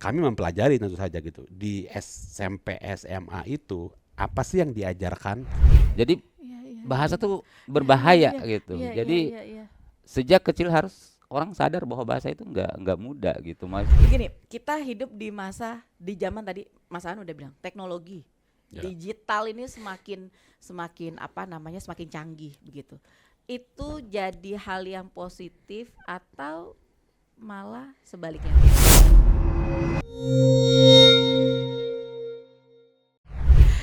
kami mempelajari tentu saja gitu di SMP SMA itu apa sih yang diajarkan. Jadi Iya, iya, bahasa iya. tuh Iya, berbahaya iya, gitu. iya, iya, Jadi iya, iya. sejak kecil harus orang sadar bahwa bahasa itu nggak mudah gitu mas. Begini, kita hidup di masa di zaman tadi Mas An udah bilang teknologi Ya. digital ini semakin semakin apa namanya semakin canggih begitu. Itu jadi hal yang positif atau malah sebaliknya?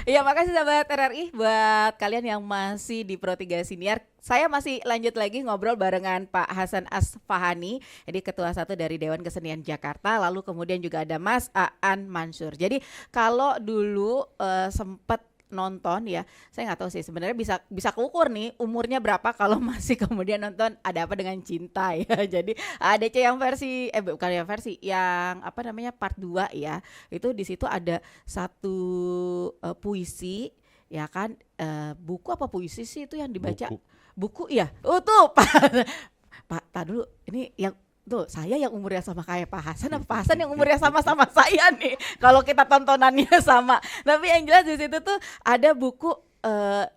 Iya, makasih sahabat RRI buat kalian yang masih di Pro 3 Siniar. Saya masih lanjut lagi ngobrol barengan Pak Hasan Asfahani, jadi Ketua 1 dari Dewan Kesenian Jakarta. Lalu kemudian juga ada Mas Aan Mansur. Jadi kalau dulu sempat nonton ya, saya nggak tahu sih sebenarnya bisa keukur nih umurnya berapa kalau masih kemudian nonton Ada Apa Dengan Cinta ya. Jadi ADC yang versi bukan yang versi yang apa namanya part 2 ya. Itu di situ ada satu puisi ya kan, buku apa puisi sih itu yang dibaca? Buku ya. Oh tuh Pak dulu ini yang tuh saya yang umurnya sama kayak Pak Hasan apa Pak Hasan yang umurnya sama-sama saya nih kalau kita tontonannya sama. Tapi yang jelas di situ tuh ada buku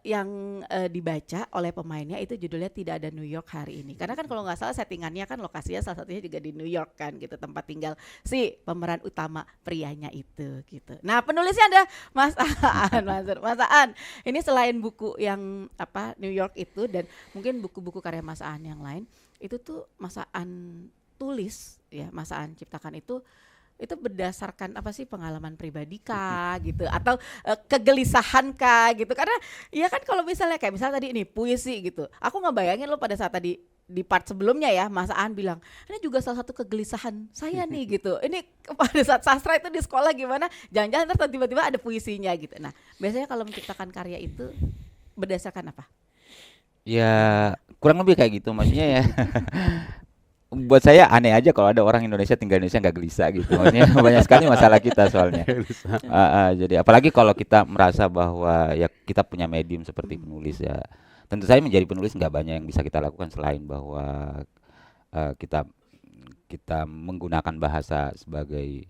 yang dibaca oleh pemainnya, itu judulnya Tidak Ada New York Hari Ini. Karena kan kalau nggak salah settingannya kan lokasinya salah satunya juga di New York kan gitu, tempat tinggal si pemeran utama prianya itu gitu. Nah penulisnya ada Mas Aan Mansur. Mas Aan, ini selain buku yang apa New York itu dan mungkin buku-buku karya Mas Aan yang lain, itu tuh Mas Aan tulis ya, Mas Aan ciptakan itu berdasarkan apa sih, pengalaman pribadi kah gitu atau kegelisahan kah gitu. Karena ya kan kalau misalnya kayak misalnya tadi ini puisi gitu, aku ngebayangin lo pada saat tadi di part sebelumnya ya Mas Aan bilang ini juga salah satu kegelisahan saya nih gitu. Ini pada saat sastra itu di sekolah gimana, jangan-jangan ntar tiba-tiba ada puisinya gitu. Nah biasanya kalau menciptakan karya itu berdasarkan apa? Ya kurang lebih kayak gitu maksudnya ya. Buat saya aneh aja kalau ada orang Indonesia tinggal di Indonesia nggak gelisah gitu. Maksudnya banyak sekali masalah kita soalnya. Jadi apalagi kalau kita merasa bahwa ya kita punya medium seperti penulis ya. Tentu saja menjadi penulis nggak banyak yang bisa kita lakukan selain bahwa kita kita menggunakan bahasa sebagai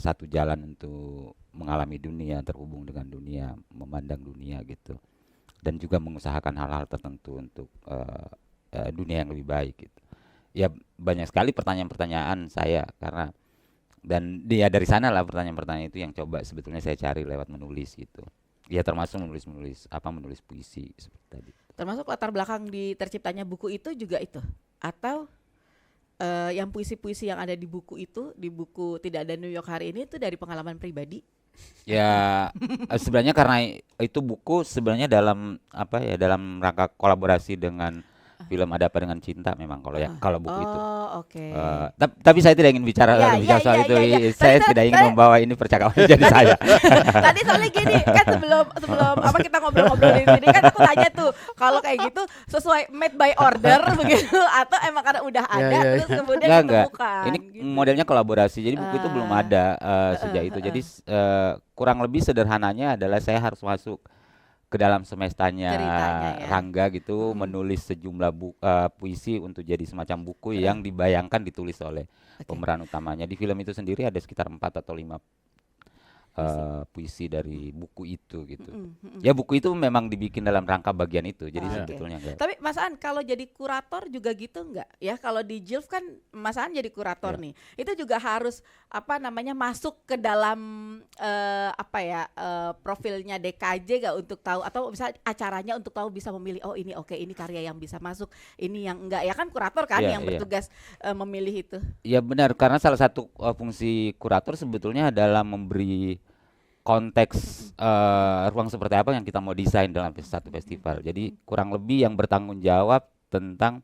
satu jalan untuk mengalami dunia, terhubung dengan dunia, memandang dunia gitu. Dan juga mengusahakan hal-hal tertentu untuk dunia yang lebih baik gitu. Ya banyak sekali pertanyaan-pertanyaan saya karena dan dia dari sana lah pertanyaan-pertanyaan itu yang coba sebetulnya saya cari lewat menulis gitu. Ya termasuk menulis puisi seperti tadi. Termasuk latar belakang di terciptanya buku itu juga itu atau yang puisi-puisi yang ada di buku itu, di buku Tidak Ada New York Hari Ini itu dari pengalaman pribadi? Ya sebenarnya karena itu buku sebenarnya dalam apa ya, dalam rangka kolaborasi dengan film Ada Apa Dengan Cinta memang kalau buku itu. Oh oke. Tapi saya tidak ingin bicara Ya, lebih jauh soal itu. Saya Tadi- tidak ingin tadi- membawa ini percakapan jadi saya. Tadi soalnya gini kan sebelum apa kita ngobrol-ngobrol di sini kan aku tanya tuh kalau kayak gitu sesuai made by order begitu atau emang karena udah ada terus kemudian Enggak. ditemukan. Ini gitu. modelnya kolaborasi. Jadi buku itu belum ada sejak itu. Jadi kurang lebih sederhananya adalah saya harus masuk ke dalam semestanya Ceritanya ya. Rangga gitu, menulis sejumlah puisi untuk jadi semacam buku yang dibayangkan ditulis oleh pemeran utamanya. Di film itu sendiri ada sekitar 4 atau 5 puisi dari buku itu gitu. Ya buku itu memang dibikin dalam rangka bagian itu. Jadi sebetulnya enggak. Tapi Mas Aan kalau jadi kurator juga gitu enggak? Ya kalau di JILF kan Mas Aan jadi kurator nih. Itu juga harus apa namanya masuk ke dalam profilnya DKJ enggak untuk tahu, atau misalnya acaranya untuk tahu bisa memilih oh ini oke, ini karya yang bisa masuk, ini yang enggak, ya kan kurator kan yang bertugas memilih itu. Iya benar, karena salah satu fungsi kurator sebetulnya adalah memberi konteks ruang seperti apa yang kita mau desain dalam satu festival. Jadi kurang lebih yang bertanggung jawab tentang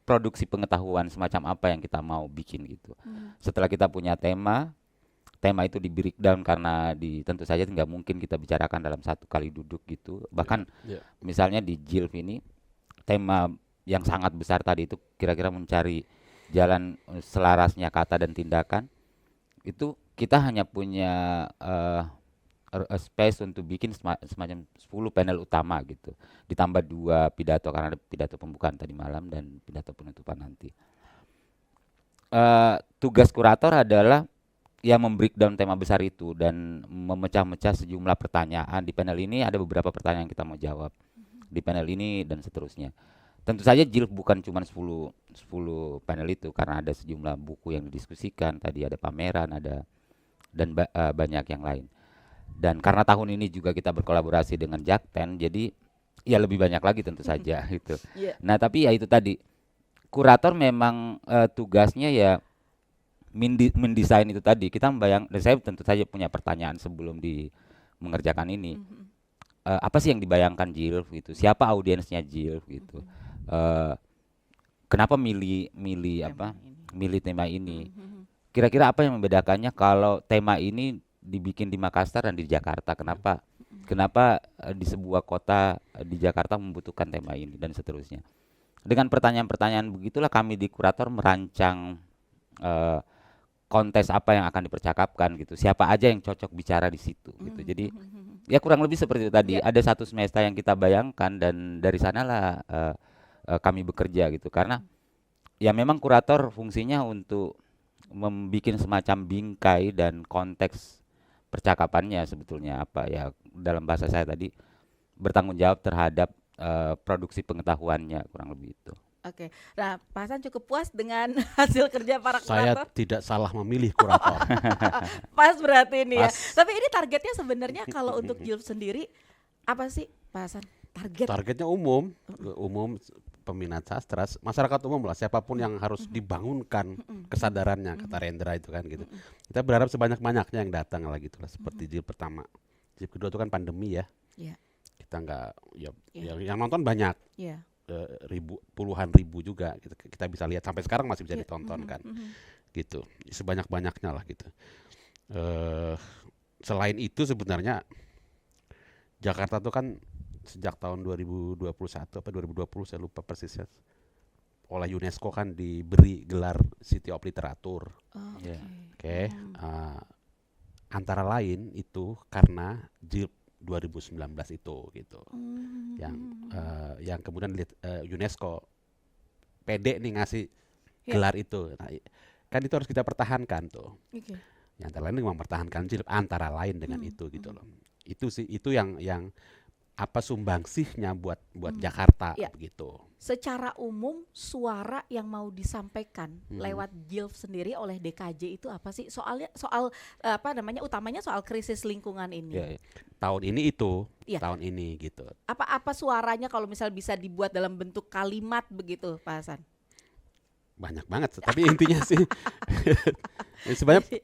produksi pengetahuan semacam apa yang kita mau bikin gitu. Setelah kita punya tema itu di breakdown karena tentu saja nggak mungkin kita bicarakan dalam satu kali duduk gitu. Bahkan misalnya di JILF ini tema yang sangat besar tadi itu kira-kira mencari jalan selarasnya kata dan tindakan. Itu kita hanya punya space untuk bikin semacam 10 panel utama gitu. Ditambah 2 pidato karena ada pidato pembukaan tadi malam dan pidato penutupan nanti. Tugas kurator adalah ya membreakdown tema besar itu dan memecah-mecah sejumlah pertanyaan. Di panel ini ada beberapa pertanyaan yang kita mau jawab di panel ini dan seterusnya. Tentu saja JILF bukan cuma 10 panel itu, karena ada sejumlah buku yang didiskusikan, tadi ada pameran, ada dan banyak yang lain. Dan karena tahun ini juga kita berkolaborasi dengan Jakten, jadi ya lebih banyak lagi tentu saja gitu. Iya. Nah, tapi ya itu tadi, kurator memang tugasnya ya mendesain itu tadi. Kita dan saya tentu saja punya pertanyaan sebelum mengerjakan ini. Apa sih yang dibayangkan JILF gitu? Siapa audiensnya JILF gitu? Kenapa milih tema ini? Kira-kira apa yang membedakannya kalau tema ini dibikin di Makassar dan di Jakarta? Kenapa di sebuah kota di Jakarta membutuhkan tema ini dan seterusnya? Dengan pertanyaan-pertanyaan begitulah kami di kurator merancang kontes apa yang akan dipercakapkan gitu. Siapa aja yang cocok bicara di situ gitu. Jadi ya kurang lebih seperti itu tadi. Ada satu semesta yang kita bayangkan dan dari sanalah kami bekerja gitu. Karena ya memang kurator fungsinya untuk membuat semacam bingkai dan konteks percakapannya sebetulnya apa ya, dalam bahasa saya tadi, bertanggung jawab terhadap produksi pengetahuannya, kurang lebih itu. Oke, nah Pak Hasan cukup puas dengan hasil kerja para Saya kurator? tidak salah memilih kurator. Pas berarti ini ya. Pas. Tapi ini targetnya sebenarnya kalau untuk JILF sendiri apa sih Pak Hasan? Targetnya umum peminat sastra, masyarakat umum lah, siapapun yang harus dibangunkan kesadarannya, kata Rendra itu kan gitu. Kita berharap sebanyak-banyaknya yang datang lah gitu lah, seperti JILF pertama. JILF kedua itu kan pandemi ya. Iya. Kita nggak yang nonton banyak. Iya. Puluhan ribu juga kita bisa lihat sampai sekarang masih bisa ditonton kan, gitu, sebanyak-banyaknya lah gitu. Selain itu sebenarnya Jakarta tuh kan sejak tahun 2021 apa 2020 saya lupa persisnya, oleh UNESCO kan diberi gelar City of Literature. Oke. Antara lain itu karena JILF 2019 itu gitu, yang kemudian UNESCO pede nih ngasih gelar itu. Nah, kan itu harus kita pertahankan tuh. Yang antara lain mempertahankan JILF antara lain dengan itu gitu loh. Itu sih, itu yang apa sumbangsihnya buat Jakarta gitu. Secara umum suara yang mau disampaikan lewat JILF sendiri oleh DKJ itu apa sih? Soal utamanya soal krisis lingkungan ini. Tahun ini itu, tahun ini gitu. Apa suaranya kalau misal bisa dibuat dalam bentuk kalimat begitu, Pak Hasan? Banyak banget, tapi intinya sih sebenarnya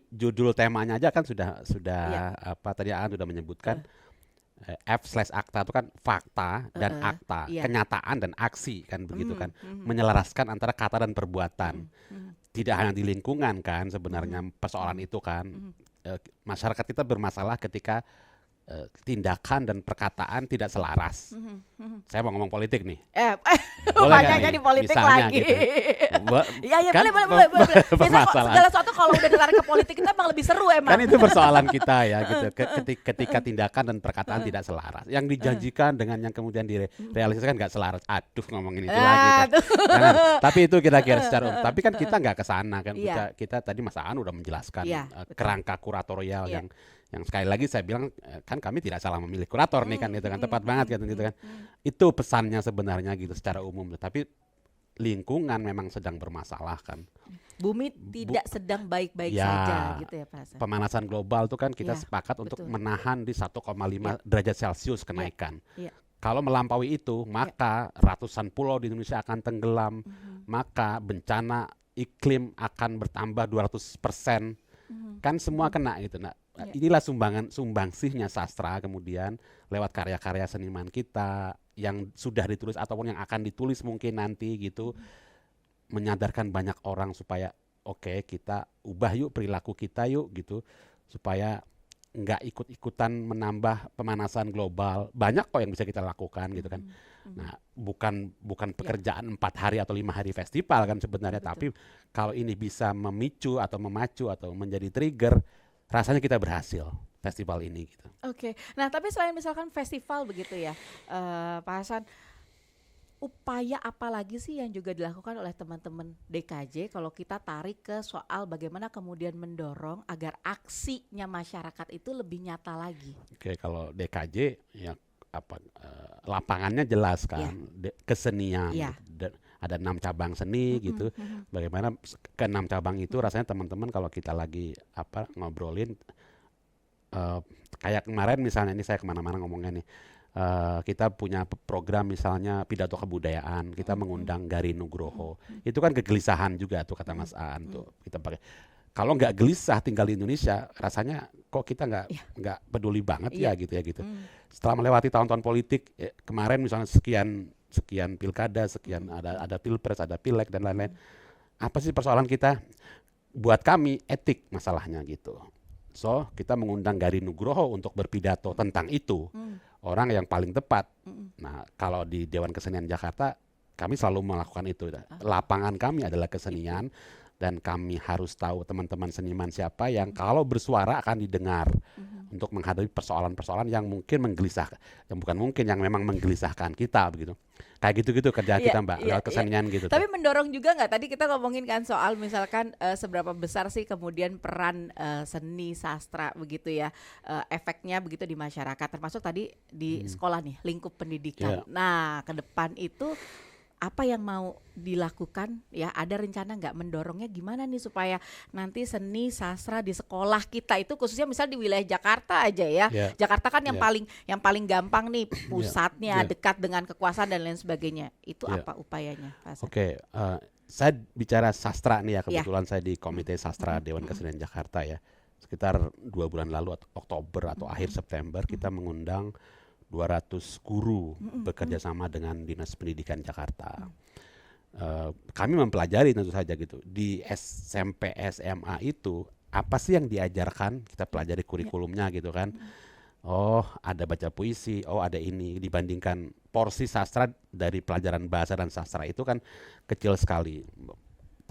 judul temanya aja kan sudah apa tadi Aan sudah menyebutkan. F/akta itu kan fakta dan akta, kenyataan dan aksi kan begitu kan, menyelaraskan antara kata dan perbuatan. Tidak hanya di lingkungan kan sebenarnya persoalan itu kan, masyarakat kita bermasalah ketika tindakan dan perkataan tidak selaras. Saya mau ngomong politik nih. Banyak jadi politik lagi. Gitu. Iya kan, boleh. Segala sesuatu kalau udah ditarik ke politik kita emang lebih seru emang. Kan itu persoalan kita ya gitu. Ketika tindakan dan perkataan tidak selaras. Yang dijanjikan dengan yang kemudian direalisasikan nggak selaras. Aduh, ngomongin itu lagi. Jangan. Tapi itu kira-kira secara umum. Tapi kan kita nggak kesana kan. Kita tadi Mas Aan udah menjelaskan kerangka kuratorial yang sekali lagi saya bilang kan kami tidak salah memilih kurator nih kan, itu kan tepat banget kan gitu kan. Itu pesannya sebenarnya gitu secara umum, tapi lingkungan memang sedang bermasalah kan. Bumi tidak sedang baik-baik saja gitu ya Pak Hasan. Pemanasan global itu kan kita sepakat untuk menahan di 1,5 derajat Celcius kenaikan. Kalau melampaui itu maka ratusan pulau di Indonesia akan tenggelam, maka bencana iklim akan bertambah 200%. Kan semua kena gitu. Nah, inilah sumbangsihnya sastra kemudian lewat karya-karya seniman kita yang sudah ditulis ataupun yang akan ditulis mungkin nanti gitu, menyadarkan banyak orang supaya oke, kita ubah yuk perilaku kita yuk gitu, supaya nggak ikut-ikutan menambah pemanasan global. Banyak kok yang bisa kita lakukan gitu kan. Nah, bukan pekerjaan 4 hari atau 5 hari festival kan sebenarnya, tapi kalau ini bisa memicu atau memacu atau menjadi trigger, rasanya kita berhasil festival ini gitu. Oke. Nah, tapi selain misalkan festival begitu ya, Pak Hasan, upaya apa lagi sih yang juga dilakukan oleh teman-teman DKJ kalau kita tarik ke soal bagaimana kemudian mendorong agar aksinya masyarakat itu lebih nyata lagi? Oke, kalau DKJ ya lapangannya jelas kan, kesenian. Gitu. Ada 6 cabang seni gitu. Bagaimana ke 6 cabang itu rasanya teman-teman kalau kita lagi ngobrolin kayak kemarin misalnya, ini saya kemana-mana ngomongnya nih. Kita punya program misalnya pidato kebudayaan, kita mengundang Gari Nugroho. Itu kan kegelisahan juga tuh kata Mas Aan tuh. Kita pakai. Kalau nggak gelisah tinggal di Indonesia, rasanya kok kita nggak peduli banget ya gitu. Setelah melewati tahun-tahun politik, kemarin misalnya sekian pilkada, sekian ada pilpres, ada pileg dan lain-lain. Apa sih persoalan kita? Buat kami etik masalahnya gitu. So kita mengundang Gari Nugroho untuk berpidato tentang itu. Orang yang paling tepat. Nah, kalau di Dewan Kesenian Jakarta, kami selalu melakukan itu. Lapangan kami adalah kesenian, dan kami harus tahu teman-teman seniman siapa yang kalau bersuara akan didengar untuk menghadapi persoalan-persoalan yang mungkin menggelisahkan, yang memang menggelisahkan kita begitu. Kayak gitu-gitu kerjaan kita Mbak, lewat kesenian gitu. Tapi mendorong juga nggak? Tadi kita ngomongin kan soal misalkan seberapa besar sih kemudian peran seni sastra begitu ya, efeknya begitu di masyarakat, termasuk tadi di sekolah nih, lingkup pendidikan. Nah, ke depan itu apa yang mau dilakukan ya, ada rencana nggak mendorongnya gimana nih supaya nanti seni sastra di sekolah kita itu, khususnya misal di wilayah Jakarta aja ya, Jakarta kan yang paling gampang nih pusatnya, dekat dengan kekuasaan dan lain sebagainya, itu apa upayanya Pak? Oke, saya bicara sastra nih ya, kebetulan saya di Komite Sastra Dewan Kesenian Jakarta ya, sekitar 2 bulan lalu atau Oktober atau akhir September kita mengundang 200 guru bekerja sama dengan Dinas Pendidikan Jakarta. Kami mempelajari tentu saja gitu. Di SMP SMA itu apa sih yang diajarkan? Kita pelajari kurikulumnya gitu kan. Oh, ada baca puisi, oh ada ini. Dibandingkan porsi sastra dari pelajaran bahasa dan sastra itu kan kecil sekali.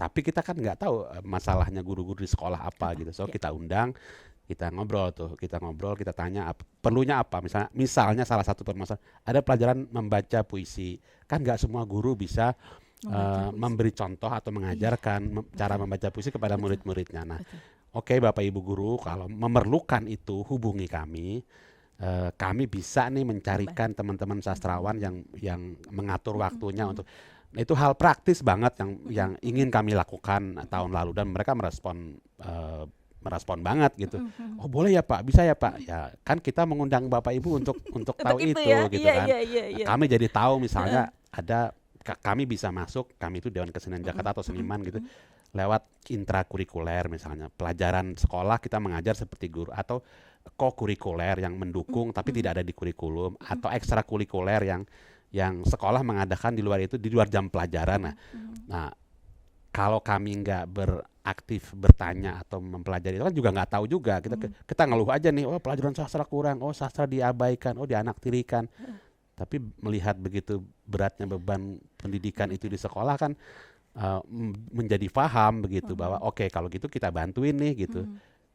Tapi kita kan nggak tahu masalahnya guru-guru di sekolah apa gitu. So kita undang, kita ngobrol, kita tanya perlunya apa, misalnya salah satu permasalahan ada pelajaran membaca puisi, kan nggak semua guru bisa memberi contoh atau mengajarkan cara membaca puisi kepada murid-muridnya. Nah, oke, Bapak Ibu guru, kalau memerlukan itu hubungi kami, kami bisa nih mencarikan teman-teman sastrawan yang mengatur waktunya untuk. Nah, itu hal praktis banget yang ingin kami lakukan tahun lalu, dan mereka merespon banget gitu. Oh boleh ya Pak, bisa ya Pak. Ya kan kita mengundang Bapak Ibu untuk tahu itu ya? Gitu kan. Kami jadi tahu misalnya ada kami bisa masuk, kami itu Dewan Kesenian Jakarta atau seniman gitu, lewat intrakurikuler misalnya. Pelajaran sekolah kita mengajar seperti guru, atau kokurikuler yang mendukung tapi tidak ada di kurikulum, atau ekstrakurikuler yang sekolah mengadakan di luar itu, di luar jam pelajaran. Nah, kalau kami nggak beraktif bertanya atau mempelajari itu kan juga nggak tahu juga, kita ngeluh aja nih, oh pelajaran sastra kurang, oh sastra diabaikan, oh dianaktirikan. Tapi melihat begitu beratnya beban pendidikan itu di sekolah kan menjadi paham begitu bahwa oke, kalau gitu kita bantuin nih gitu.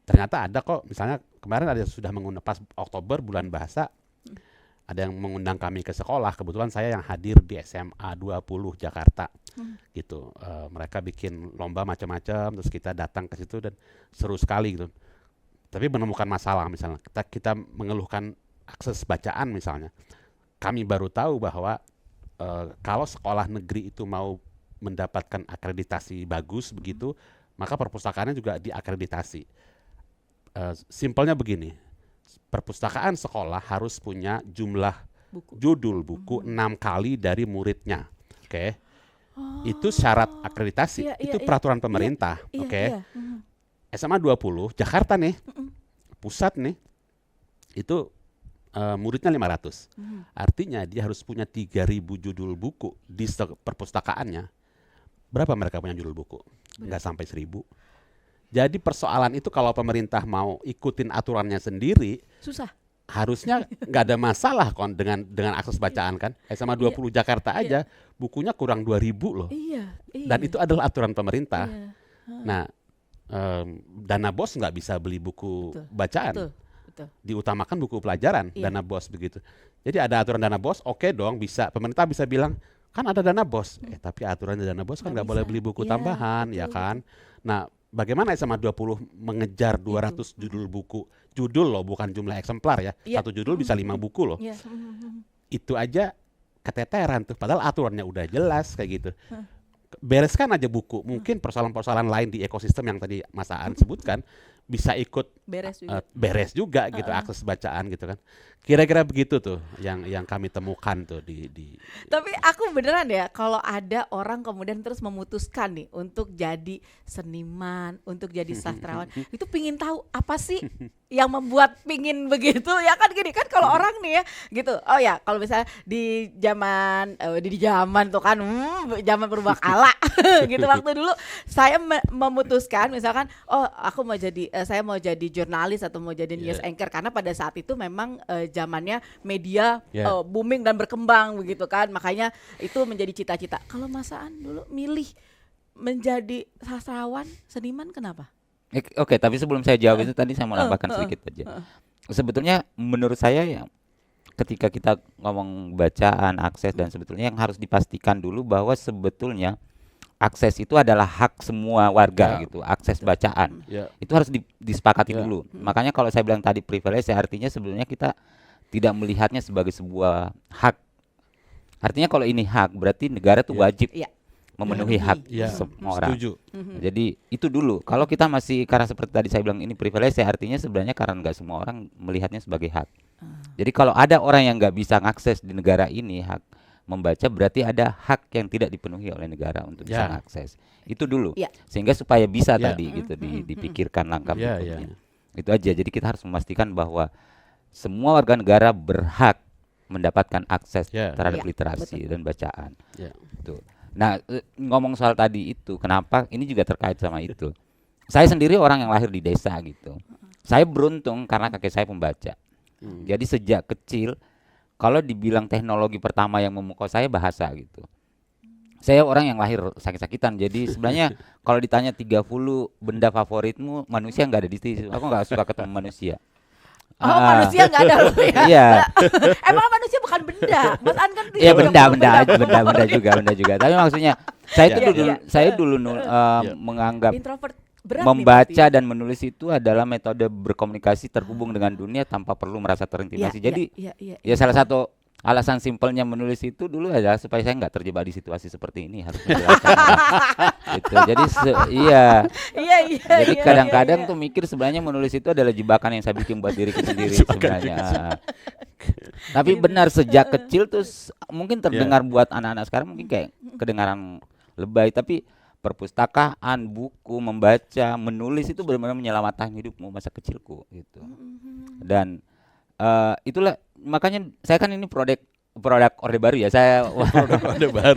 Ternyata ada kok, misalnya kemarin ada yang sudah mengundang pas Oktober bulan bahasa, ada yang mengundang kami ke sekolah. Kebetulan saya yang hadir di SMA 20 Jakarta gitu. Mereka bikin lomba macam-macam, terus kita datang ke situ dan seru sekali gitu. Tapi menemukan masalah, misalnya kita mengeluhkan akses bacaan misalnya. Kami baru tahu bahwa kalau sekolah negeri itu mau mendapatkan akreditasi bagus begitu, maka perpustakaannya juga diakreditasi. Simpelnya begini, perpustakaan sekolah harus punya jumlah judul buku 6 kali dari muridnya. Oke. Itu syarat akreditasi, itu peraturan pemerintah. Oke. SMA 20 Jakarta nih, pusat nih, itu muridnya 500. Artinya dia harus punya 3.000 judul buku di perpustakaannya. Berapa mereka punya judul buku? Nggak sampai 1.000. Jadi persoalan itu kalau pemerintah mau ikutin aturannya sendiri, susah. Harusnya nggak ada masalah kon dengan akses bacaan kan. SMA 20 Jakarta aja bukunya kurang 2.000 loh. Dan itu adalah aturan pemerintah. Nah, dana bos nggak bisa beli buku bacaan. Betul. Diutamakan buku pelajaran, dana bos begitu. Jadi ada aturan dana bos, oke dong, bisa pemerintah bisa bilang kan ada dana BOS. Tapi aturan dana BOS kan nggak boleh beli buku tambahan, ya kan? Nah, bagaimana SMA 20 mengejar 200 judul buku? Judul loh, bukan jumlah eksemplar ya. Satu judul bisa 5 buku loh. Itu aja keteteran tuh, padahal aturannya udah jelas kayak gitu. Bereskan aja buku. Mungkin persoalan-persoalan lain di ekosistem yang tadi Mas Aan sebutkan bisa ikut beres juga gitu, akses bacaan gitu kan. Kira-kira begitu tuh yang kami temukan tuh di. Tapi aku beneran ya, kalau ada orang kemudian terus memutuskan nih untuk jadi seniman, untuk jadi sastrawan, itu pingin tahu apa sih yang membuat pingin begitu ya kan, gini kan kalau orang nih ya gitu. Oh ya, kalau misalnya di zaman tuh kan zaman purbakala gitu, waktu dulu saya memutuskan misalkan aku mau jadi saya mau jadi jurnalis atau mau jadi news anchor, karena pada saat itu memang zamannya media booming dan berkembang begitu kan, makanya itu menjadi cita-cita. Kalau Mas Aan dulu milih menjadi sastrawan, seniman, kenapa? Oke, tapi sebelum saya jawab itu tadi saya mau nambahkan sedikit aja. Sebetulnya menurut saya ya, ketika kita ngomong bacaan, akses, dan sebetulnya yang harus dipastikan dulu bahwa sebetulnya akses itu adalah hak semua warga gitu. Akses bacaan itu harus disepakati dulu. Makanya kalau saya bilang tadi privilege, artinya sebetulnya kita tidak melihatnya sebagai sebuah hak. Artinya kalau ini hak, berarti negara tuh wajib memenuhi hak semua orang. Setuju. Jadi itu dulu. Kalau kita masih, karena seperti tadi saya bilang ini privilege, artinya sebenarnya karena nggak semua orang melihatnya sebagai hak. Jadi kalau ada orang yang nggak bisa mengakses di negara ini hak membaca, berarti ada hak yang tidak dipenuhi oleh negara untuk bisa mengakses. Itu dulu. Sehingga supaya bisa tadi gitu dipikirkan langkah berikutnya. Itu aja. Jadi kita harus memastikan bahwa semua warga negara berhak mendapatkan akses terhadap literasi dan bacaan. Tuh. Nah, ngomong soal tadi itu, kenapa ini juga terkait sama itu. Saya sendiri orang yang lahir di desa gitu. Saya beruntung karena kakek saya pembaca. Jadi sejak kecil, kalau dibilang teknologi pertama yang memukau saya bahasa gitu. Saya orang yang lahir sakit-sakitan. Jadi sebenarnya kalau ditanya 30 benda favoritmu, manusia nggak ada di situ. Aku nggak suka ketemu manusia. Manusia nggak ada loh ya. Iya. Emang manusia bukan benda. Mas Aan kan Iya, benda juga. Tapi maksudnya saya dulu menganggap introvert membaca dan menulis itu adalah metode berkomunikasi terhubung dengan dunia tanpa perlu merasa terintimidasi. Jadi ya salah satu alasan simpelnya menulis itu dulu adalah supaya saya nggak terjebak di situasi seperti ini, harus menjelaskan. Gitu. Jadi jadi kadang-kadang tuh mikir sebenarnya menulis itu adalah jebakan yang saya bikin buat diriku sendiri sebenarnya. Tapi benar, sejak kecil tuh mungkin terdengar buat anak-anak sekarang mungkin kayak kedengaran lebay, tapi perpustakaan, buku, membaca, menulis itu benar-benar menyelamatkan hidupmu masa kecilku gitu. Dan itulah makanya saya kan ini produk Orde Baru ya. Saya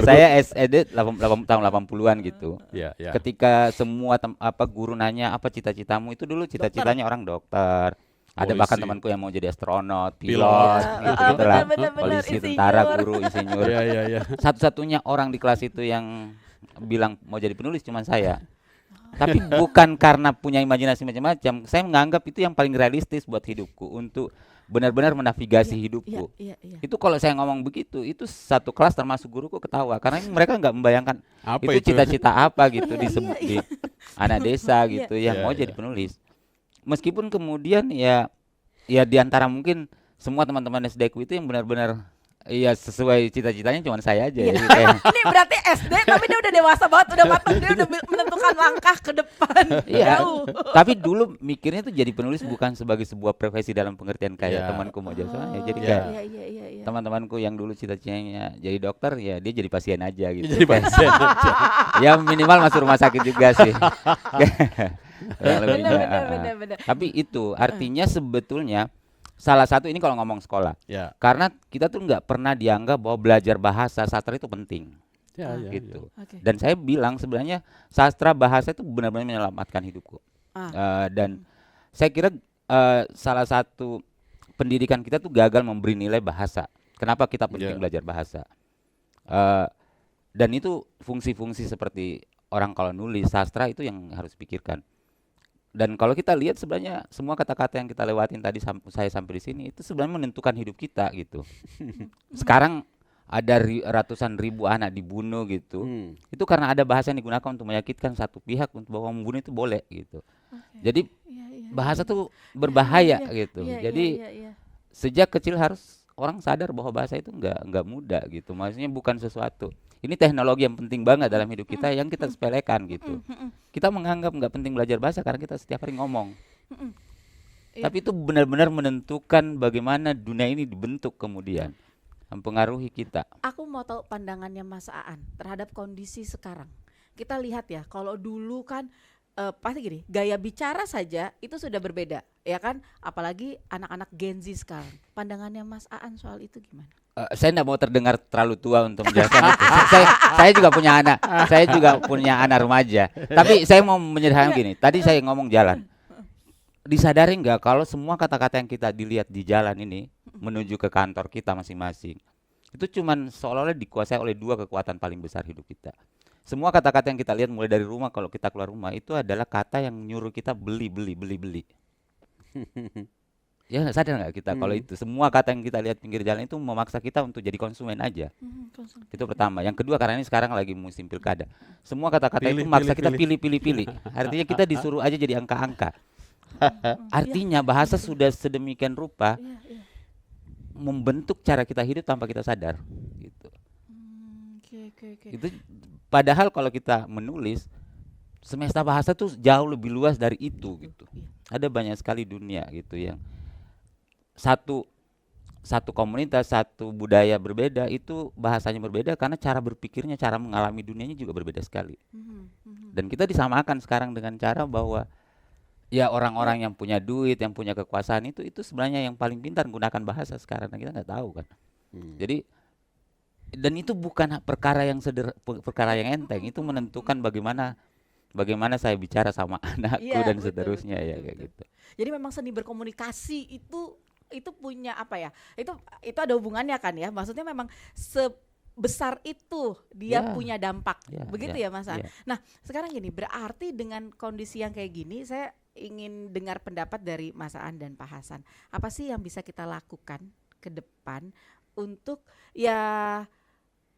saya SED tahun 80-an gitu. Ketika semua guru nanya apa cita-citamu, itu dulu cita-citanya orang dokter. Ada bahkan temanku yang mau jadi astronot, pilot, gitu lah. Polisi, tentara, guru, insinyur. Satu-satunya orang di kelas itu yang bilang mau jadi penulis cuma saya. Tapi bukan karena punya imajinasi macam-macam. Saya menganggap itu yang paling realistis buat hidupku, untuk benar-benar menavigasi hidupku. Itu kalau saya ngomong begitu, itu satu kelas termasuk guruku ketawa karena mereka nggak membayangkan itu cita-cita apa gitu di anak desa gitu yang mau jadi penulis. Meskipun kemudian ya di antara mungkin semua teman-teman SD ku itu yang benar-benar sesuai cita-citanya cuma saya aja. Ini berarti SD tapi dia udah dewasa banget, udah matang, dia udah menentukan langkah ke depan. Tapi dulu mikirnya tuh jadi penulis bukan sebagai sebuah profesi dalam pengertian kayak temanku mau jadi jadi kayak teman-temanku yang dulu cita-citanya jadi dokter, ya dia jadi pasien aja gitu. Jadi pasien aja. Ya minimal masuk rumah sakit juga sih. Benar. Tapi itu artinya sebetulnya salah satu ini kalau ngomong sekolah, karena kita tuh nggak pernah dianggap bahwa belajar bahasa sastra itu penting, gitu. Dan saya bilang sebenarnya sastra bahasa itu benar-benar menyelamatkan hidupku. Dan saya kira salah satu pendidikan kita tuh gagal memberi nilai bahasa. Kenapa kita penting belajar bahasa? Dan itu fungsi-fungsi seperti orang kalau nulis sastra itu yang harus pikirkan. Dan kalau kita lihat sebenarnya semua kata-kata yang kita lewatin tadi saya sampai di sini itu sebenarnya menentukan hidup kita gitu. Sekarang ada ratusan ribu anak dibunuh gitu. Itu karena ada bahasa yang digunakan untuk menyakitkan satu pihak, untuk bahwa membunuh itu boleh gitu. Jadi bahasa tuh berbahaya gitu. Jadi sejak kecil harus orang sadar bahwa bahasa itu nggak mudah gitu. Maksudnya bukan sesuatu. Ini teknologi yang penting banget dalam hidup kita yang kita sepelekan gitu. Kita menganggap nggak penting belajar bahasa karena kita setiap hari ngomong. Tapi itu benar-benar menentukan bagaimana dunia ini dibentuk kemudian. Mempengaruhi kita. Aku mau tahu pandangannya Mas Aan terhadap kondisi sekarang. Kita lihat ya, kalau dulu kan pasti gini, gaya bicara saja itu sudah berbeda, ya kan? Apalagi anak-anak Gen Z sekarang. Pandangannya Mas Aan soal itu gimana? Saya tidak mau terdengar terlalu tua untuk menjelaskan itu. Saya juga punya anak, saya juga punya anak remaja. Tapi saya mau menyederhanakan gini. Tadi saya ngomong jalan. Disadari nggak kalau semua kata-kata yang kita dilihat di jalan ini menuju ke kantor kita masing-masing itu cuman seolah-olah dikuasai oleh dua kekuatan paling besar hidup kita. Semua kata-kata yang kita lihat mulai dari rumah, kalau kita keluar rumah itu adalah kata yang nyuruh kita beli. Ya sadar nggak kita kalau itu semua kata yang kita lihat pinggir jalan itu memaksa kita untuk jadi konsumen aja. Itu pertama. Yang kedua, karena ini sekarang lagi musim pilkada, semua kata-kata itu memaksa kita pilih. Artinya kita disuruh aja jadi angka-angka. Artinya bahasa sudah sedemikian rupa membentuk cara kita hidup tanpa kita sadar gitu. Itu padahal kalau kita menulis semesta bahasa tuh jauh lebih luas dari itu gitu. Ada banyak sekali dunia gitu yang satu komunitas, satu budaya berbeda itu bahasanya berbeda karena cara berpikirnya, cara mengalami dunianya juga berbeda sekali. Dan kita disamakan sekarang dengan cara bahwa ya orang-orang yang punya duit, yang punya kekuasaan itu sebenarnya yang paling pintar menggunakan bahasa sekarang. Nah, kita nggak tahu kan. Jadi dan itu bukan perkara yang perkara yang enteng. Itu menentukan bagaimana saya bicara sama anakku dan seterusnya betul, kayak gitu. Jadi memang seni berkomunikasi itu punya apa ya? Itu ada hubungannya kan ya. Maksudnya memang besar itu dia punya dampak. Begitu ya Mas Aan. Nah, sekarang gini, berarti dengan kondisi yang kayak gini saya ingin dengar pendapat dari Mas Aan dan Pak Hasan. Apa sih yang bisa kita lakukan ke depan untuk ya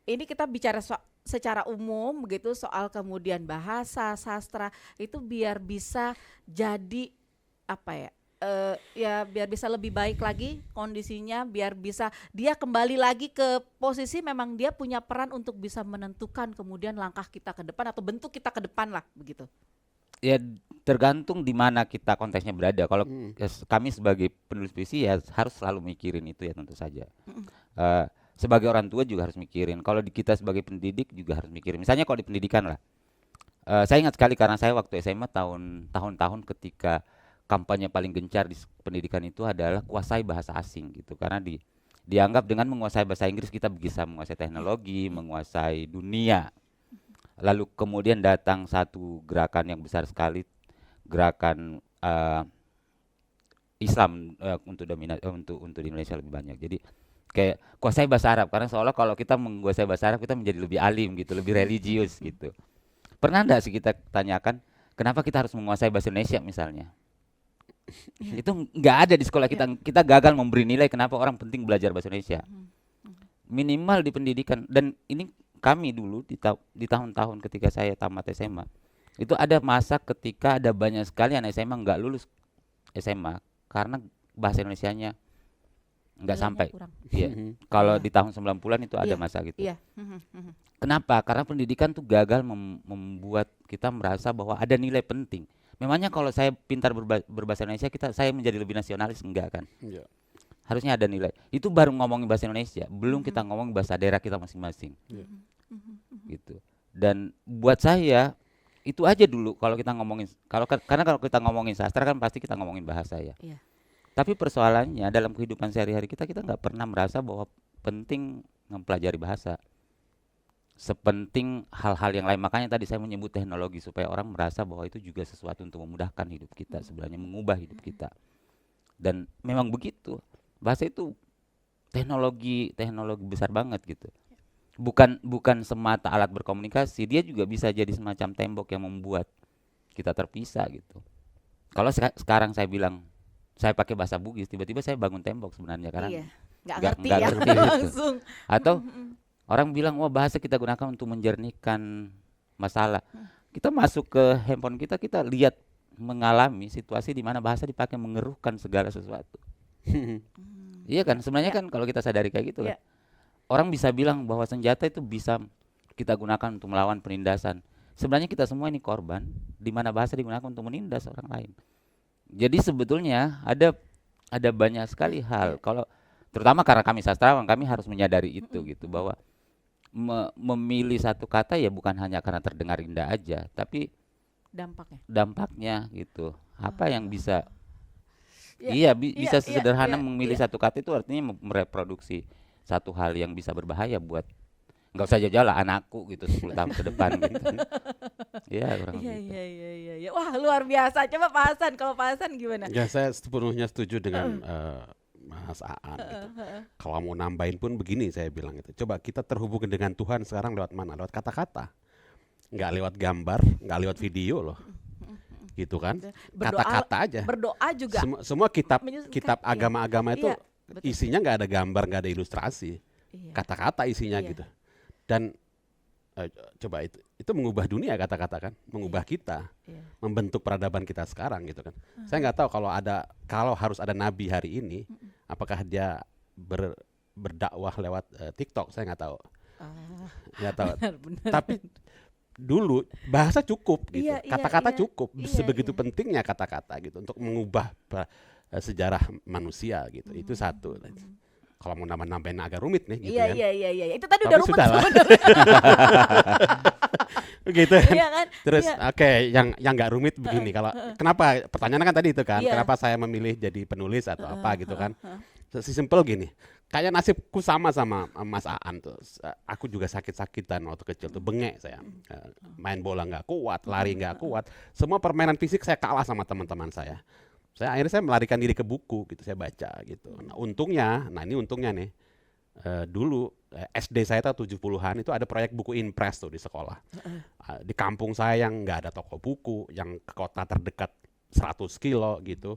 ini kita bicara secara umum begitu soal kemudian bahasa, sastra itu biar bisa jadi apa ya? Ya biar bisa lebih baik lagi kondisinya, biar bisa dia kembali lagi ke posisi memang dia punya peran untuk bisa menentukan kemudian langkah kita ke depan atau bentuk kita ke depan lah begitu. Ya tergantung di mana kita konteksnya berada. Kalau kami sebagai penulis puisi ya harus selalu mikirin itu ya tentu saja. Sebagai orang tua juga harus mikirin. Kalau kita sebagai pendidik juga harus mikirin. Misalnya kalau di pendidikan lah. Saya ingat sekali karena saya waktu SMA tahun-tahun ketika kampanye paling gencar di pendidikan itu adalah kuasai bahasa asing gitu. Karena dianggap dengan menguasai bahasa Inggris kita bisa menguasai teknologi, menguasai dunia. Lalu kemudian datang satu gerakan yang besar sekali, gerakan Islam untuk di Indonesia lebih banyak. Jadi kayak kuasai bahasa Arab karena seolah kalau kita menguasai bahasa Arab kita menjadi lebih alim gitu, lebih religius gitu. Pernah enggak sih kita tanyakan kenapa kita harus menguasai bahasa Indonesia misalnya? Itu enggak ada di sekolah kita. Kita gagal memberi nilai kenapa orang penting belajar bahasa Indonesia. Minimal di pendidikan. Dan ini kami dulu di tahun-tahun ketika saya tamat SMA itu ada masa ketika ada banyak sekali anak SMA nggak lulus SMA karena bahasa Indonesianya nggak sampai. Iya. Kalau di tahun 90-an itu ada masa gitu. Kenapa? Karena pendidikan tuh gagal membuat kita merasa bahwa ada nilai penting. Memangnya kalau saya pintar berbahasa Indonesia saya menjadi lebih nasionalis enggak kan? Harusnya ada nilai. Itu baru ngomongin bahasa Indonesia, belum kita ngomongin bahasa daerah kita masing-masing. Gitu. Dan buat saya itu aja dulu kalau kita ngomongin karena kalau kita ngomongin sastra kan pasti kita ngomongin bahasa ya. Tapi persoalannya dalam kehidupan sehari-hari kita nggak pernah merasa bahwa penting mempelajari bahasa. Sepenting hal-hal yang lain. Makanya tadi saya menyebut teknologi supaya orang merasa bahwa itu juga sesuatu untuk memudahkan hidup kita, sebenarnya mengubah hidup kita. Dan memang begitu. Bahasa itu teknologi besar banget gitu. Bukan semata alat berkomunikasi, dia juga bisa jadi semacam tembok yang membuat kita terpisah gitu. Kalau sekarang saya bilang saya pakai bahasa Bugis, tiba-tiba saya bangun tembok sebenarnya karena nggak ngerti ya ngerti gitu. langsung. Atau orang bilang wah bahasa kita gunakan untuk menjernihkan masalah. Kita masuk ke handphone kita lihat mengalami situasi di mana bahasa dipakai mengeruhkan segala sesuatu. Iya kan, sebenarnya kan kalau kita sadari kayak gitu kan. Orang bisa bilang bahwa senjata itu bisa kita gunakan untuk melawan penindasan. Sebenarnya kita semua ini korban di mana bahasa digunakan untuk menindas orang lain. Jadi sebetulnya ada banyak sekali hal. Kalau terutama karena kami sastrawan, kami harus menyadari itu gitu, bahwa memilih satu kata ya bukan hanya karena terdengar indah aja, tapi dampaknya gitu. Apa yang bisa bisa sesederhana memilih satu kata itu artinya mereproduksi satu hal yang bisa berbahaya buat nggak usah jauh-jauh lah anakku gitu 10 tahun ke depan gitu. Iya. Wah, luar biasa. Coba Pak Hasan, kalau Pak Hasan gimana? Ya, saya sepenuhnya setuju dengan Mas Aan gitu. Kalau mau nambahin pun begini saya bilang itu. Coba kita terhubung dengan Tuhan sekarang lewat mana? Lewat kata-kata. Nggak lewat gambar, nggak lewat video loh. Gitu kan? Kata-kata aja. Berdoa juga. Semua kitab agama-agama itu isinya nggak ada gambar, nggak ada ilustrasi. Kata-kata isinya gitu. Dan coba itu mengubah dunia kata-kata kan, mengubah kita, membentuk peradaban kita sekarang gitu kan. Saya nggak tahu kalau harus ada nabi hari ini, apakah dia berdakwah lewat TikTok, saya nggak tahu. Nggak tahu. Benar. Tapi dulu bahasa cukup gitu, kata-kata cukup, sebegitu pentingnya kata-kata gitu untuk mengubah sejarah manusia gitu. Itu satu. Kalau mau nambah-nambahin agak rumit nih gitu kan. Iya. Itu tadi tapi udah rumit sebenarnya. Gitu kan. Iya kan? Terus yang nggak rumit begini. Kalau kenapa pertanyaannya kan tadi itu kan, kenapa saya memilih jadi penulis atau apa gitu kan. Simpel gini. Kayak nasibku sama Mas Aan tuh. Aku juga sakit-sakitan waktu kecil tuh, bengek saya. Main bola nggak kuat, lari nggak kuat. Semua permainan fisik saya kalah sama teman-teman saya. Akhirnya saya melarikan diri ke buku gitu, saya baca gitu. Nah untungnya nih, dulu SD saya tuh 70-an itu ada proyek buku Impress tuh di sekolah. Di kampung saya yang nggak ada toko buku, yang ke kota terdekat 100 kilo gitu.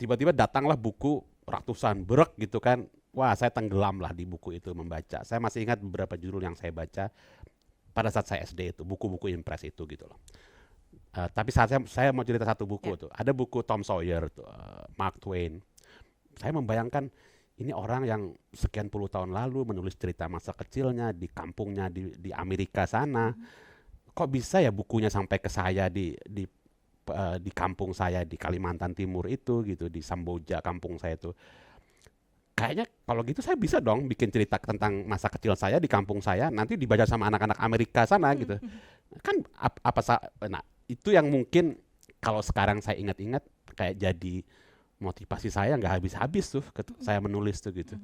Tiba-tiba datanglah buku ratusan brek gitu kan. Wah, saya tenggelam lah di buku itu membaca. Saya masih ingat beberapa judul yang saya baca pada saat saya SD itu, buku-buku Impress itu gitu loh. Tapi saat saya mau cerita satu buku tuh, ada buku Tom Sawyer tuh, Mark Twain. Saya membayangkan ini orang yang sekian puluh tahun lalu menulis cerita masa kecilnya di kampungnya di Amerika sana. Kok bisa ya bukunya sampai ke saya di kampung saya di Kalimantan Timur itu gitu, di Samboja kampung saya itu. Kayaknya kalau gitu saya bisa dong bikin cerita tentang masa kecil saya di kampung saya, nanti dibaca sama anak-anak Amerika sana gitu. Kan nah itu yang mungkin kalau sekarang saya ingat-ingat kayak jadi motivasi saya nggak habis-habis tuh saya menulis tuh gitu.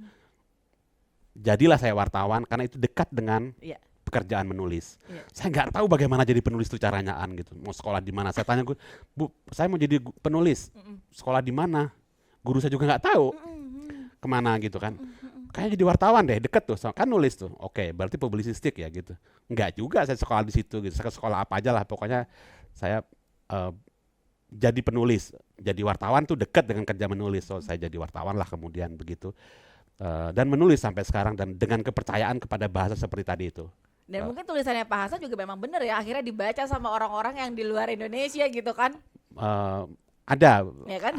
Jadilah saya wartawan karena itu dekat dengan pekerjaan menulis. Saya nggak tahu bagaimana jadi penulis itu caranya gitu. Mau sekolah di mana? Saya tanya Bu, saya mau jadi penulis. Sekolah di mana? Guru saya juga nggak tahu. Kemana gitu kan? Kayaknya jadi wartawan deh, deket tuh, kan nulis tuh. Oke, berarti publisistik ya gitu. Nggak juga saya sekolah di situ gitu. Saya sekolah apa aja lah, pokoknya saya jadi penulis, jadi wartawan tuh dekat dengan kerja menulis. So saya jadi wartawan lah kemudian begitu, dan menulis sampai sekarang dan dengan kepercayaan kepada bahasa seperti tadi itu. Dan mungkin tulisannya Pak Hasan juga memang benar ya, akhirnya dibaca sama orang-orang yang di luar Indonesia gitu kan? Ada, ya kan?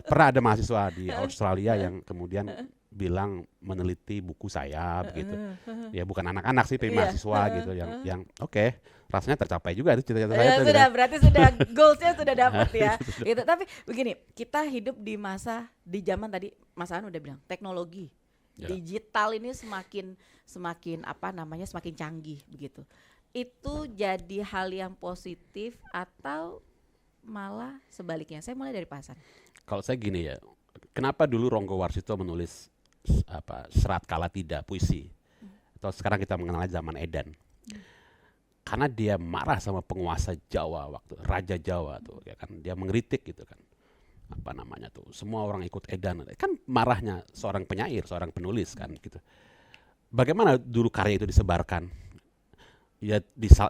Pernah ada mahasiswa di Australia yang kemudian bilang meneliti buku saya begitu. Ya bukan anak-anak sih, tapi mahasiswa gitu yang oke, rasanya tercapai juga itu cita-cita saya itu. Sudah, berarti sudah goalsnya sudah dapat ya. Gitu. Tapi begini, kita hidup di zaman tadi Mas Aan udah bilang teknologi digital ini semakin semakin canggih begitu. Itu jadi hal yang positif atau malah sebaliknya? Saya mulai dari Pak Hasan. Kalau saya gini ya, kenapa dulu Ronggo Warsito menulis Serat Kala Tidak, puisi, atau sekarang kita mengenal zaman Edan? Karena dia marah sama penguasa Jawa waktu Raja Jawa tuh, ya kan? Dia mengkritik gitu kan, apa namanya tuh, semua orang ikut Edan, kan marahnya seorang penyair, seorang penulis kan gitu. Bagaimana dulu karya itu disebarkan? Ya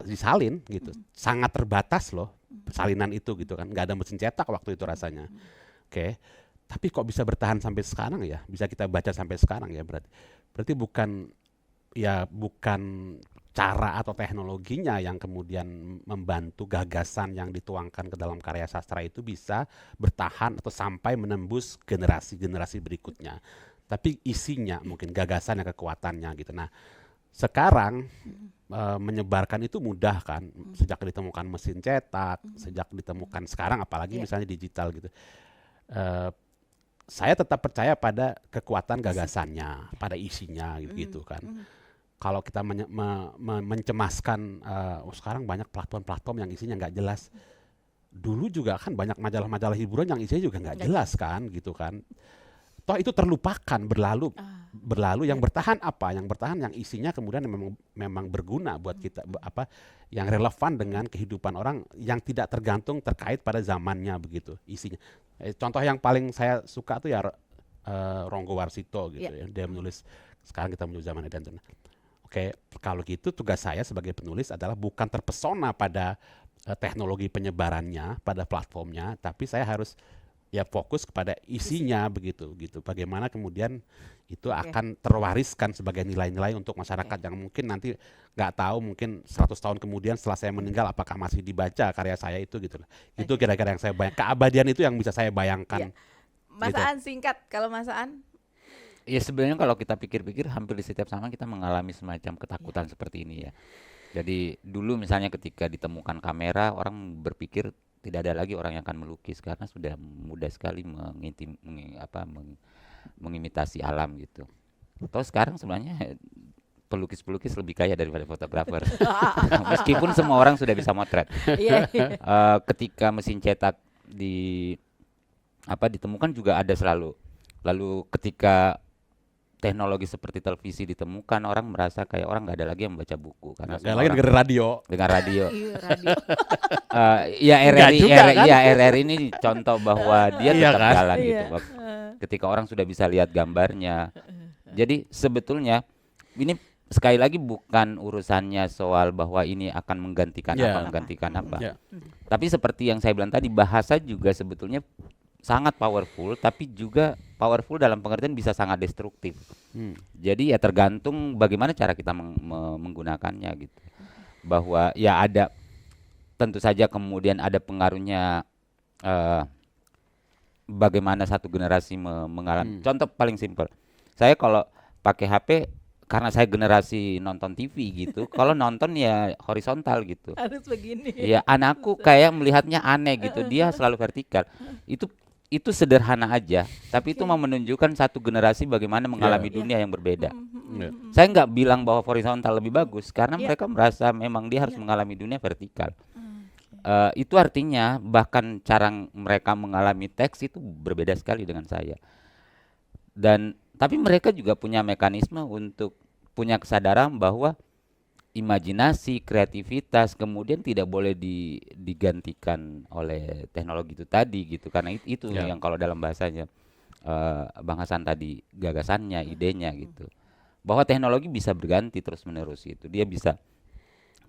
disalin gitu, sangat terbatas loh salinan itu gitu kan, nggak ada mesin cetak waktu itu rasanya. Oke. Tapi kok bisa bertahan sampai sekarang ya? Bisa kita baca sampai sekarang ya berarti bukan cara atau teknologinya yang kemudian membantu gagasan yang dituangkan ke dalam karya sastra itu bisa bertahan atau sampai menembus generasi-generasi berikutnya. Tapi isinya mungkin gagasan dan kekuatannya gitu. Nah, sekarang menyebarkan itu mudah kan, sejak ditemukan mesin cetak, sejak ditemukan sekarang apalagi misalnya digital gitu. Saya tetap percaya pada kekuatan gagasannya, pada isinya gitu kan. Kalau kita mencemaskan, sekarang banyak platform-platform yang isinya nggak jelas. Dulu juga kan banyak majalah-majalah hiburan yang isinya juga nggak jelas kan, gitu kan. Toh itu terlupakan, berlalu. Yang bertahan apa? Yang bertahan yang isinya kemudian memang berguna buat kita, yang relevan dengan kehidupan orang, yang tidak terkait pada zamannya begitu isinya. Contoh yang paling saya suka tuh ya Ronggo Warsito gitu ya. Dia menulis sekarang kita menuju zaman edan. Oke, kalau gitu tugas saya sebagai penulis adalah bukan terpesona pada teknologi penyebarannya, pada platformnya, tapi saya harus ya fokus kepada isinya begitu gitu. Bagaimana kemudian itu akan terwariskan sebagai nilai-nilai untuk masyarakat yang mungkin nanti nggak tahu, mungkin 100 tahun kemudian setelah saya meninggal apakah masih dibaca karya saya itu gitu. Itu kira-kira yang saya bayangkan. Keabadian itu yang bisa saya bayangkan. Mas Aan singkat, kalau Mas Aan? Ya sebenarnya kalau kita pikir-pikir hampir di setiap zaman kita mengalami semacam ketakutan seperti ini ya. Jadi dulu misalnya ketika ditemukan kamera, orang berpikir tidak ada lagi orang yang akan melukis karena sudah mudah sekali mengimitasi alam gitu. Atau sekarang sebenarnya pelukis-pelukis lebih kaya daripada fotografer. Meskipun semua orang sudah bisa motret. Ketika mesin cetak ditemukan juga ada selalu. Lalu ketika teknologi seperti televisi ditemukan, orang merasa kayak orang nggak ada lagi yang membaca buku karena nggak lagi dengar radio. RRI ini contoh bahwa dia tetap jalan gitu. Ketika orang sudah bisa lihat gambarnya. Jadi sebetulnya ini sekali lagi bukan urusannya soal bahwa ini akan menggantikan apa. Tapi seperti yang saya bilang tadi, bahasa juga sebetulnya sangat powerful, tapi juga powerful dalam pengertian bisa sangat destruktif. Jadi ya tergantung bagaimana cara kita menggunakannya gitu. Bahwa ya ada, tentu saja kemudian ada pengaruhnya bagaimana satu generasi mengalami. Contoh paling simpel, saya kalau pakai HP karena saya generasi nonton TV gitu, kalau nonton ya horizontal gitu. Harus begini. Ya anakku kayak melihatnya aneh gitu, dia selalu vertikal. Itu sederhana aja, tapi itu mau menunjukkan satu generasi bagaimana mengalami dunia yang berbeda. Saya nggak bilang bahwa horizontal lebih bagus, karena mereka merasa memang dia harus mengalami dunia vertikal. Itu artinya bahkan cara mereka mengalami teks itu berbeda sekali dengan saya. Tapi mereka juga punya mekanisme untuk punya kesadaran bahwa imajinasi, kreativitas kemudian tidak boleh digantikan oleh teknologi itu tadi gitu, karena itu yang kalau dalam bahasanya Bang Hasan tadi gagasannya, idenya gitu, bahwa teknologi bisa berganti terus menerus gitu. Dia bisa,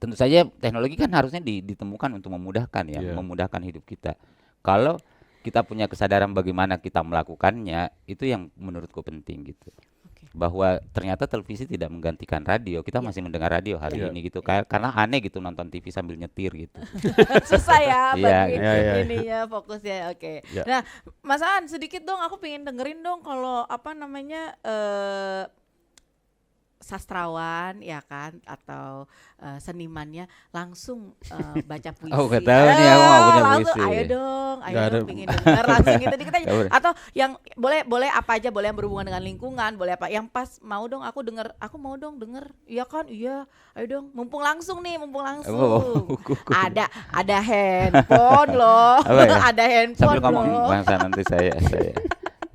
tentu saja teknologi kan harusnya ditemukan untuk memudahkan memudahkan hidup kita. Kalau kita punya kesadaran bagaimana kita melakukannya, itu yang menurutku penting gitu. Bahwa ternyata televisi tidak menggantikan radio, kita masih mendengar radio hari ini gitu, karena aneh gitu nonton TV sambil nyetir gitu. Susah ya ininya fokusnya. Nah Mas Aan, sedikit dong, aku pengen dengerin dong kalau sastrawan ya kan atau senimannya langsung baca puisi. Oh gak tahu nih, aku gak punya puisi. Ayo dong pengen denger langsung gitu dikit aja. Atau yang boleh apa aja, boleh yang berhubungan dengan lingkungan, boleh apa yang pas mau dong aku mau dong denger. Iya kan, iya. Ayo dong, mumpung langsung. Ada handphone loh. Ada handphone sambil ngomong bangsa nanti saya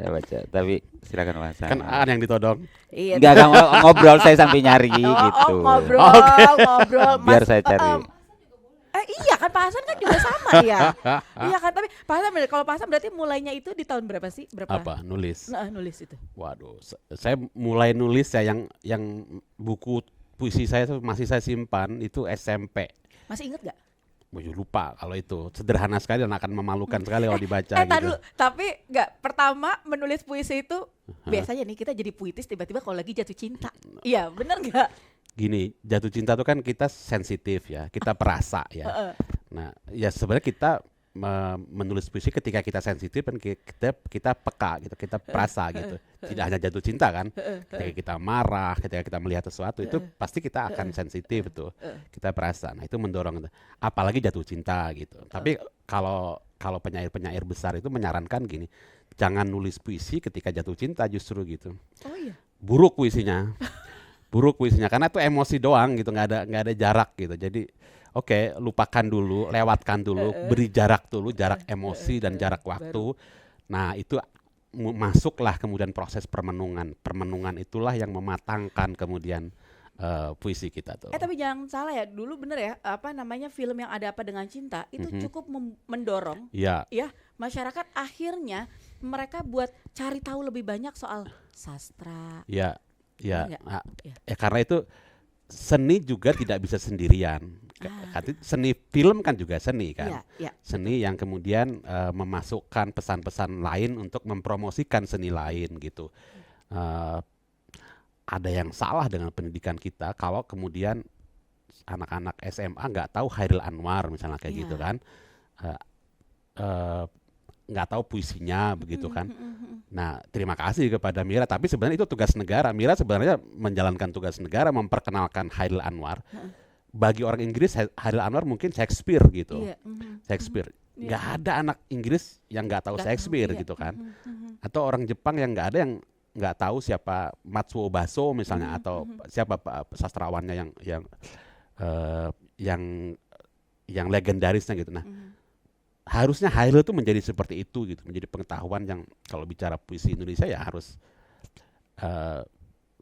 baca, tapi silakan Mas. Kan Aan yang ditodong. Iya. Enggak ngobrol, saya sampai nyari gitu. Ngobrol. Biar saya cari. Iya kan Pak Hasan kan juga sama ya. Iya kan, tapi Pak Hasan, kalau Pak Hasan berarti mulainya itu di tahun berapa sih? Apa? Nulis. Nulis itu. Waduh, saya mulai nulis ya yang buku puisi saya masih saya simpan itu SMP. Masih inget gak? lupa kalau itu sederhana sekali dan akan memalukan sekali kalau dibaca gitu. Dulu, tapi nggak, pertama menulis puisi itu biasanya nih kita jadi puitis tiba-tiba kalau lagi jatuh cinta. Iya, bener nggak? Gini, jatuh cinta itu kan kita sensitif ya, kita perasa ya. Nah, ya sebenarnya kita menulis puisi ketika kita sensitif dan kita peka gitu, kita perasa gitu. Tidak hanya jatuh cinta kan, ketika kita marah, ketika kita melihat sesuatu itu pasti kita akan sensitif tuh, kita perasa. Nah itu mendorong itu. Apalagi jatuh cinta gitu. Tapi kalau penyair besar itu menyarankan gini, jangan nulis puisi ketika jatuh cinta justru gitu. Oh iya. Buruk puisinya karena itu emosi doang gitu, nggak ada jarak gitu. Jadi oke, lupakan dulu, lewatkan dulu, beri jarak dulu, jarak emosi dan jarak waktu. Nah itu masuklah kemudian proses permenungan. Permenungan itulah yang mematangkan kemudian puisi kita tuh. Tapi jangan salah ya, dulu bener ya, film yang Ada Apa Dengan Cinta itu cukup mendorong ya masyarakat, akhirnya mereka buat cari tahu lebih banyak soal sastra. Ya karena itu seni juga tidak bisa sendirian. Seni film kan juga seni kan. Seni yang kemudian memasukkan pesan-pesan lain untuk mempromosikan seni lain gitu. Ada yang salah dengan pendidikan kita kalau kemudian anak-anak SMA nggak tahu Chairil Anwar misalnya kayak gitu kan. Nggak tahu puisinya begitu kan. Nah terima kasih kepada Mira, tapi sebenarnya itu tugas negara. Mira sebenarnya menjalankan tugas negara memperkenalkan Chairil Anwar. Bagi orang Inggris Chairil Anwar mungkin Shakespeare gitu. Shakespeare. Nggak ada anak Inggris yang nggak tahu Shakespeare gitu kan. Atau orang Jepang yang nggak ada yang nggak tahu siapa Matsuo Baso misalnya, atau siapa sastrawannya yang legendarisnya gitu. Nah harusnya Chairil itu menjadi seperti itu gitu, menjadi pengetahuan yang kalau bicara puisi Indonesia ya harus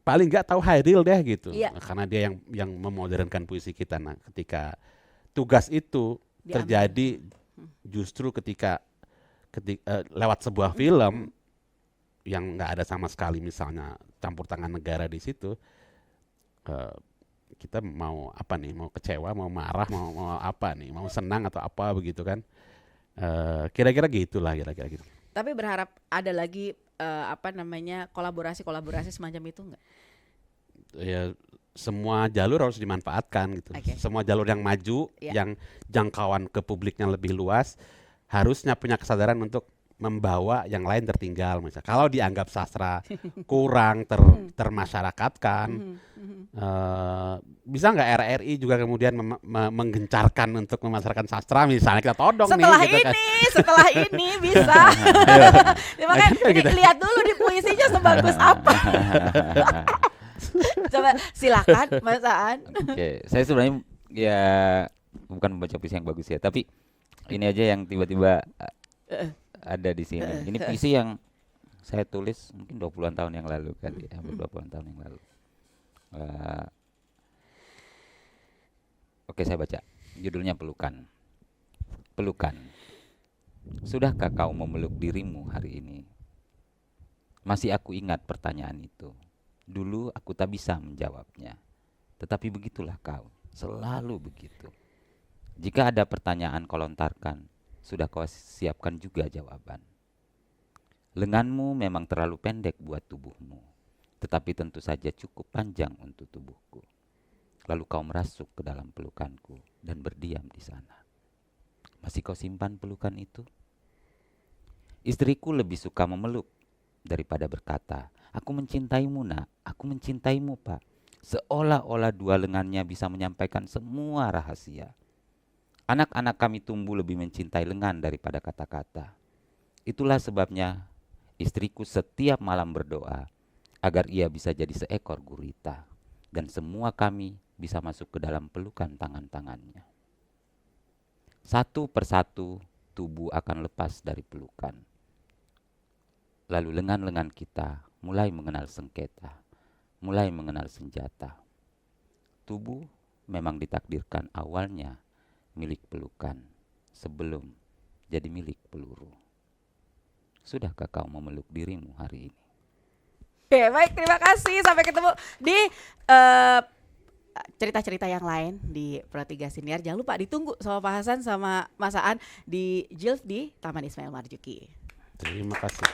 paling nggak tahu Chairil deh gitu, karena dia yang memodernkan puisi kita. Nah ketika tugas itu terjadi justru ketika lewat sebuah film yang nggak ada sama sekali misalnya campur tangan negara di situ, kita mau apa nih, mau kecewa, mau marah, mau apa nih, mau senang atau apa begitu kan. Kira-kira gitulah, kira-kira gitu. Tapi berharap ada lagi kolaborasi semacam itu enggak? Ya semua jalur harus dimanfaatkan gitu. Semua jalur yang maju, yang jangkauan ke publiknya lebih luas, harusnya punya kesadaran untuk membawa yang lain tertinggal. Misalnya kalau dianggap sastra kurang termasyarakatkan, bisa nggak RRI juga kemudian menggencarkan untuk memasarkan sastra misalnya, kita todong setelah nih gitu setelah ini bisa. Makanya lihat dulu di puisinya sebagus apa. Coba silakan Mas Aan. Oke, saya sebenarnya ya bukan membaca puisi yang bagus ya, tapi ini aja yang tiba-tiba ada di sini. Ini puisi yang saya tulis mungkin 20-an tahun yang lalu kali, hampir 20-an tahun yang lalu. Oke, saya baca. Judulnya Pelukan. Pelukan. Sudahkah kau memeluk dirimu hari ini? Masih aku ingat pertanyaan itu. Dulu aku tak bisa menjawabnya. Tetapi begitulah kau, selalu begitu. Jika ada pertanyaan kau lontarkan, sudah kau siapkan juga jawaban. Lenganmu memang terlalu pendek buat tubuhmu, tetapi tentu saja cukup panjang untuk tubuhku. Lalu kau merasuk ke dalam pelukanku dan berdiam di sana. Masih kau simpan pelukan itu? Istriku lebih suka memeluk daripada berkata, "Aku mencintaimu, Nak. Aku mencintaimu, Pak." Seolah-olah dua lengannya bisa menyampaikan semua rahasia. Anak-anak kami tumbuh lebih mencintai lengan daripada kata-kata. Itulah sebabnya istriku setiap malam berdoa agar ia bisa jadi seekor gurita dan semua kami bisa masuk ke dalam pelukan tangan-tangannya. Satu persatu tubuh akan lepas dari pelukan. Lalu lengan-lengan kita mulai mengenal sengketa, mulai mengenal senjata. Tubuh memang ditakdirkan awalnya milik pelukan sebelum jadi milik peluru. Sudahkah kau memeluk dirimu hari ini? Oke, baik, terima kasih. Sampai ketemu di cerita-cerita yang lain di Pro3 Siniar. Jangan lupa ditunggu sama Pak Hasan sama Mas Aan di JILF di Taman Ismail Marzuki. Terima kasih.